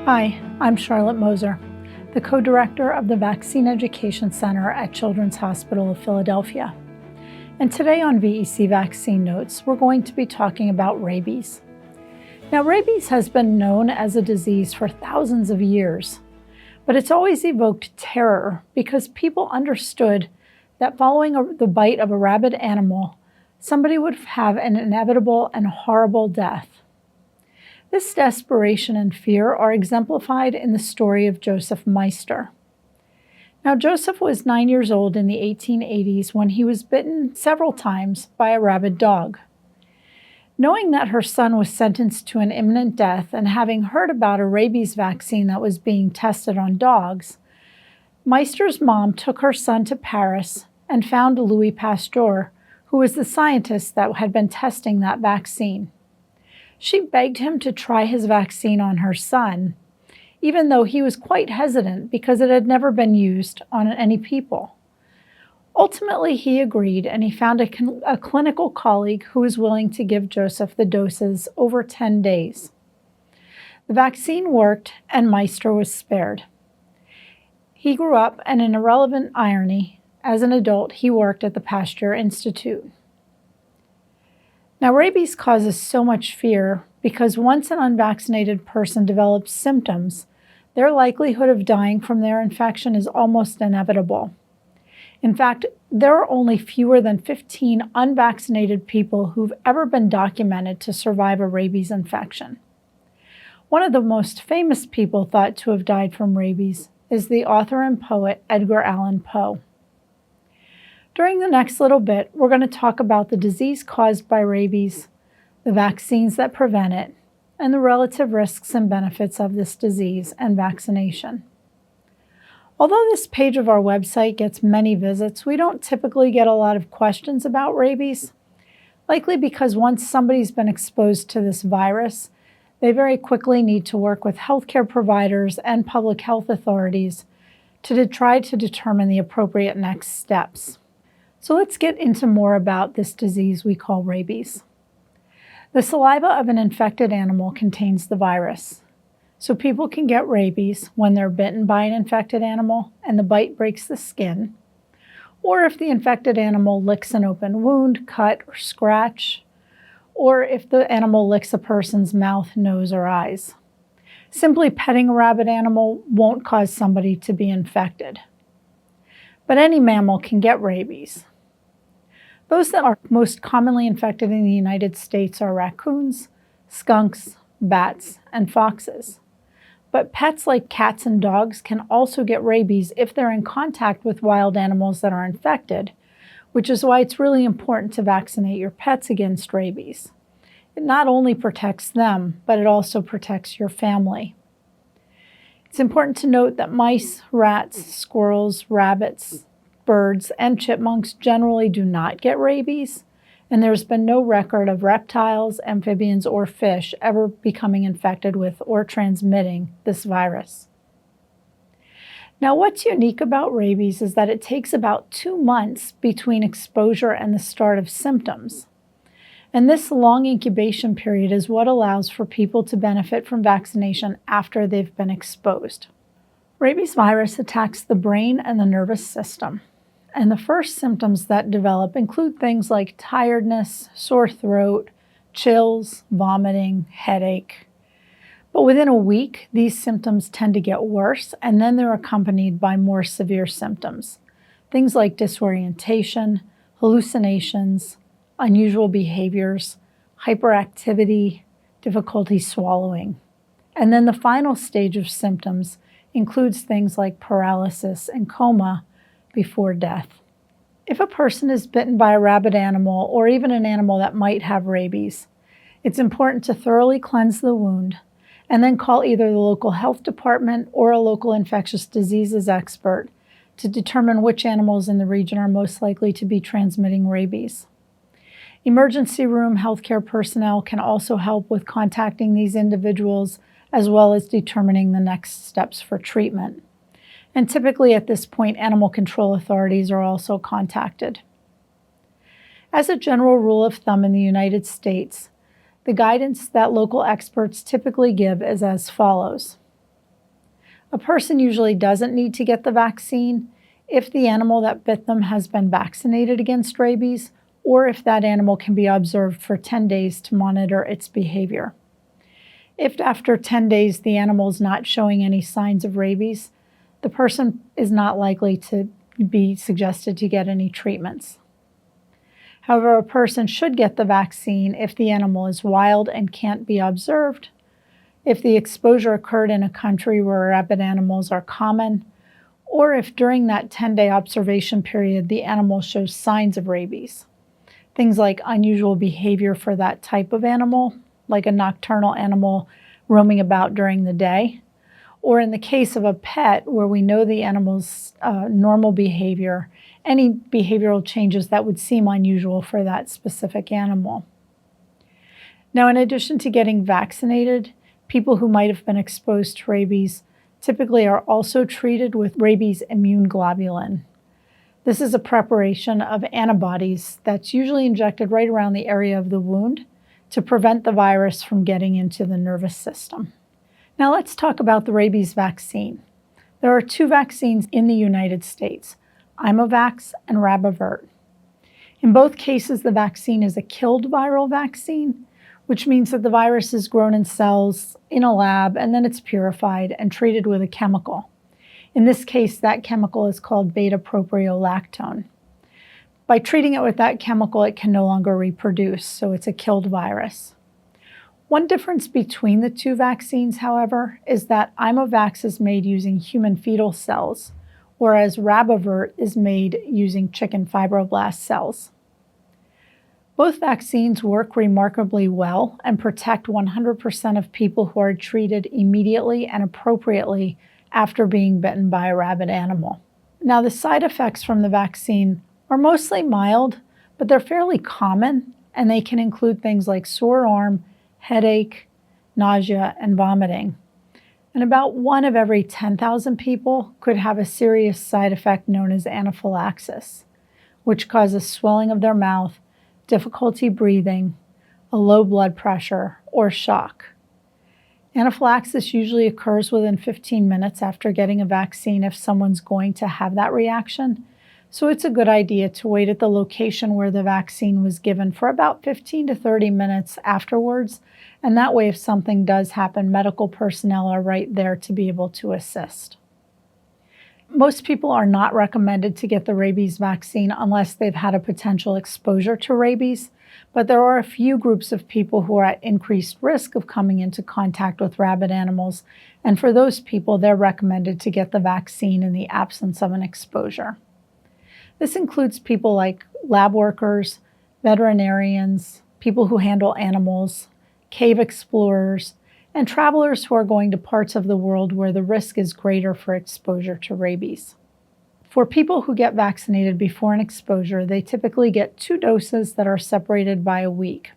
Hi, I'm Charlotte Moser, the co-director of the Vaccine Education Center at Children's Hospital of Philadelphia. And today on VEC Vaccine Notes, we're going to be talking about rabies. Now, rabies has been known as a disease for thousands of years, but it's always evoked terror because people understood that following the bite of a rabid animal, somebody would have an inevitable and horrible death. This desperation and fear are exemplified in the story of Joseph Moser. Now, Joseph was 9 years old in the 1880s when he was bitten several times by a rabid dog. Knowing that her son was sentenced to an imminent death and having heard about a rabies vaccine that was being tested on dogs, Moser's mom took her son to Paris and found Louis Pasteur, who was the scientist that had been testing that vaccine. She begged him to try his vaccine on her son, even though he was quite hesitant because it had never been used on any people. Ultimately, he agreed, and he found a clinical colleague who was willing to give Joseph the doses over 10 days. The vaccine worked, and Moser was spared. He grew up, and in irrelevant irony, as an adult, he worked at the Pasteur Institute. Now, rabies causes so much fear because once an unvaccinated person develops symptoms, their likelihood of dying from their infection is almost inevitable. In fact, there are only fewer than 15 unvaccinated people who've ever been documented to survive a rabies infection. One of the most famous people thought to have died from rabies is the author and poet Edgar Allan Poe. During the next little bit, we're going to talk about the disease caused by rabies, the vaccines that prevent it, and the relative risks and benefits of this disease and vaccination. Although this page of our website gets many visits, we don't typically get a lot of questions about rabies, likely because once somebody's been exposed to this virus, they very quickly need to work with healthcare providers and public health authorities to try to determine the appropriate next steps. So let's get into more about this disease we call rabies. The saliva of an infected animal contains the virus. So people can get rabies when they're bitten by an infected animal and the bite breaks the skin, or if the infected animal licks an open wound, cut, or scratch, or if the animal licks a person's mouth, nose, or eyes. Simply petting a rabid animal won't cause somebody to be infected. But any mammal can get rabies. Those that are most commonly infected in the United States are raccoons, skunks, bats, and foxes. But pets like cats and dogs can also get rabies if they're in contact with wild animals that are infected, which is why it's really important to vaccinate your pets against rabies. It not only protects them, but it also protects your family. It's important to note that mice, rats, squirrels, rabbits, birds, and chipmunks generally do not get rabies, and there's been no record of reptiles, amphibians, or fish ever becoming infected with or transmitting this virus. Now, what's unique about rabies is that it takes about 2 months between exposure and the start of symptoms. And this long incubation period is what allows for people to benefit from vaccination after they've been exposed. Rabies virus attacks the brain and the nervous system. And the first symptoms that develop include things like tiredness, sore throat, chills, vomiting, headache. But within a week, these symptoms tend to get worse, and then they're accompanied by more severe symptoms. Things like disorientation, hallucinations, unusual behaviors, hyperactivity, difficulty swallowing. And then the final stage of symptoms includes things like paralysis and coma before death. If a person is bitten by a rabid animal or even an animal that might have rabies, it's important to thoroughly cleanse the wound and then call either the local health department or a local infectious diseases expert to determine which animals in the region are most likely to be transmitting rabies. Emergency room healthcare personnel can also help with contacting these individuals as well as determining the next steps for treatment. And typically at this point, animal control authorities are also contacted. As a general rule of thumb in the United States, the guidance that local experts typically give is as follows. A person usually doesn't need to get the vaccine if the animal that bit them has been vaccinated against rabies, or if that animal can be observed for 10 days to monitor its behavior. If after 10 days the animal is not showing any signs of rabies, the person is not likely to be suggested to get any treatments. However, a person should get the vaccine if the animal is wild and can't be observed, if the exposure occurred in a country where rabid animals are common, or if during that 10-day observation period the animal shows signs of rabies. Things like unusual behavior for that type of animal, like a nocturnal animal roaming about during the day, or in the case of a pet where we know the animal's normal behavior, any behavioral changes that would seem unusual for that specific animal. Now, in addition to getting vaccinated, people who might have been exposed to rabies typically are also treated with rabies immune globulin. This is a preparation of antibodies that's usually injected right around the area of the wound to prevent the virus from getting into the nervous system. Now let's talk about the rabies vaccine. There are 2 vaccines in the United States, Imovax and Rabivert. In both cases, the vaccine is a killed viral vaccine, which means that the virus is grown in cells in a lab and then it's purified and treated with a chemical. In this case, that chemical is called beta-propiolactone. By treating it with that chemical, it can no longer reproduce, so it's a killed virus. One difference between the 2 vaccines, however, is that Imovax is made using human fetal cells, whereas Rabivert is made using chicken fibroblast cells. Both vaccines work remarkably well and protect 100% of people who are treated immediately and appropriately after being bitten by a rabid animal. Now, the side effects from the vaccine are mostly mild, but they're fairly common, and they can include things like sore arm, headache, nausea, and vomiting. And about 1 of every 10,000 people could have a serious side effect known as anaphylaxis, which causes swelling of their mouth, difficulty breathing, a low blood pressure, or shock. Anaphylaxis usually occurs within 15 minutes after getting a vaccine if someone's going to have that reaction, so it's a good idea to wait at the location where the vaccine was given for about 15 to 30 minutes afterwards, and that way if something does happen, medical personnel are right there to be able to assist. Most people are not recommended to get the rabies vaccine unless they've had a potential exposure to rabies, but there are a few groups of people who are at increased risk of coming into contact with rabid animals, and for those people, they're recommended to get the vaccine in the absence of an exposure. This includes people like lab workers, veterinarians, people who handle animals, cave explorers, and travelers who are going to parts of the world where the risk is greater for exposure to rabies. For people who get vaccinated before an exposure, they typically get 2 doses that are separated by a week.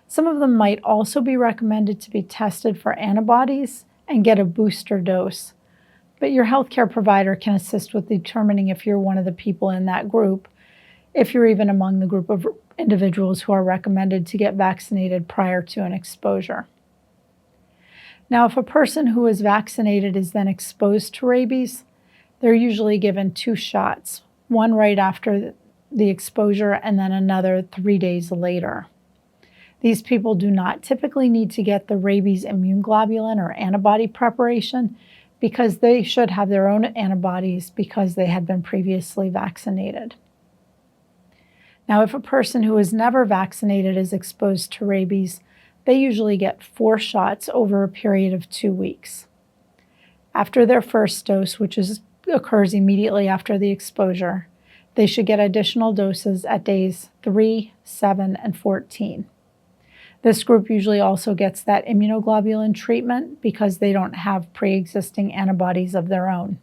Some of them might also be recommended to be tested for antibodies and get a booster dose, but your healthcare provider can assist with determining if you're one of the people in that group, if you're even among the group of individuals who are recommended to get vaccinated prior to an exposure. Now, if a person who is vaccinated is then exposed to rabies, they're usually given 2 shots, one right after the exposure and then another 3 days later. These people do not typically need to get the rabies immune globulin or antibody preparation because they should have their own antibodies because they had been previously vaccinated. Now, if a person who is never vaccinated is exposed to rabies, they usually get 4 shots over a period of 2 weeks. After their first dose, which occurs immediately after the exposure, they should get additional doses at days 3, 7, and 14. This group usually also gets that immunoglobulin treatment because they don't have pre-existing antibodies of their own.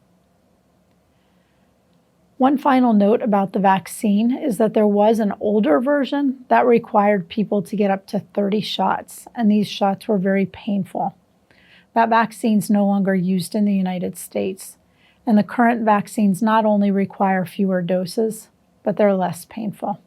One final note about the vaccine is that there was an older version that required people to get up to 30 shots, and these shots were very painful. That vaccine's no longer used in the United States, and the current vaccines not only require fewer doses, but they're less painful.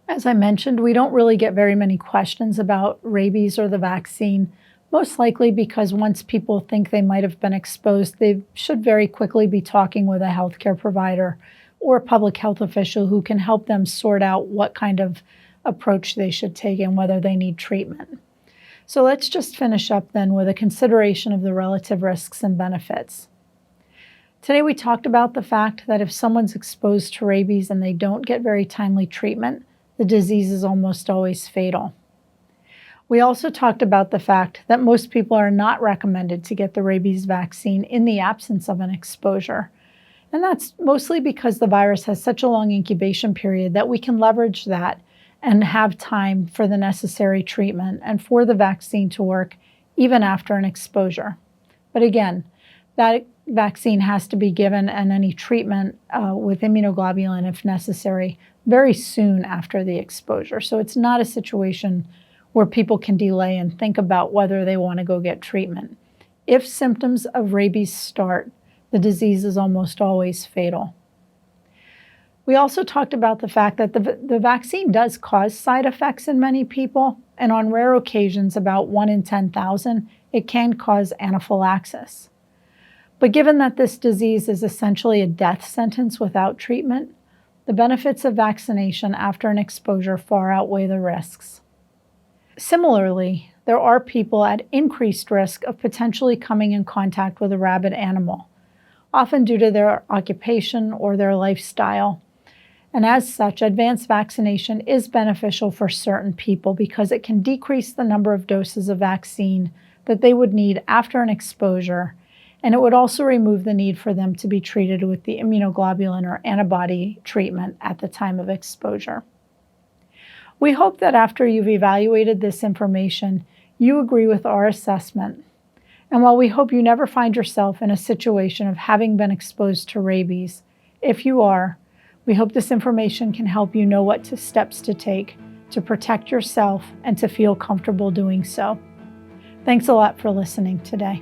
As I mentioned, we don't really get very many questions about rabies or the vaccine, Most likely because once people think they might have been exposed, they should very quickly be talking with a healthcare provider or a public health official who can help them sort out what kind of approach they should take and whether they need treatment. So let's just finish up then with a consideration of the relative risks and benefits. Today we talked about the fact that if someone's exposed to rabies and they don't get very timely treatment, the disease is almost always fatal. We also talked about the fact that most people are not recommended to get the rabies vaccine in the absence of an exposure. And that's mostly because the virus has such a long incubation period that we can leverage that and have time for the necessary treatment and for the vaccine to work even after an exposure. But again, that vaccine has to be given and any treatment with immunoglobulin, if necessary, very soon after the exposure. So it's not a situation where people can delay and think about whether they want to go get treatment. If symptoms of rabies start, the disease is almost always fatal. We also talked about the fact that the vaccine does cause side effects in many people, and on rare occasions, about 1 in 10,000, it can cause anaphylaxis. But given that this disease is essentially a death sentence without treatment, the benefits of vaccination after an exposure far outweigh the risks. Similarly, there are people at increased risk of potentially coming in contact with a rabid animal, often due to their occupation or their lifestyle. And as such, advanced vaccination is beneficial for certain people because it can decrease the number of doses of vaccine that they would need after an exposure, and it would also remove the need for them to be treated with the immunoglobulin or antibody treatment at the time of exposure. We hope that after you've evaluated this information, you agree with our assessment. And while we hope you never find yourself in a situation of having been exposed to rabies, if you are, we hope this information can help you know what steps to take to protect yourself and to feel comfortable doing so. Thanks a lot for listening today.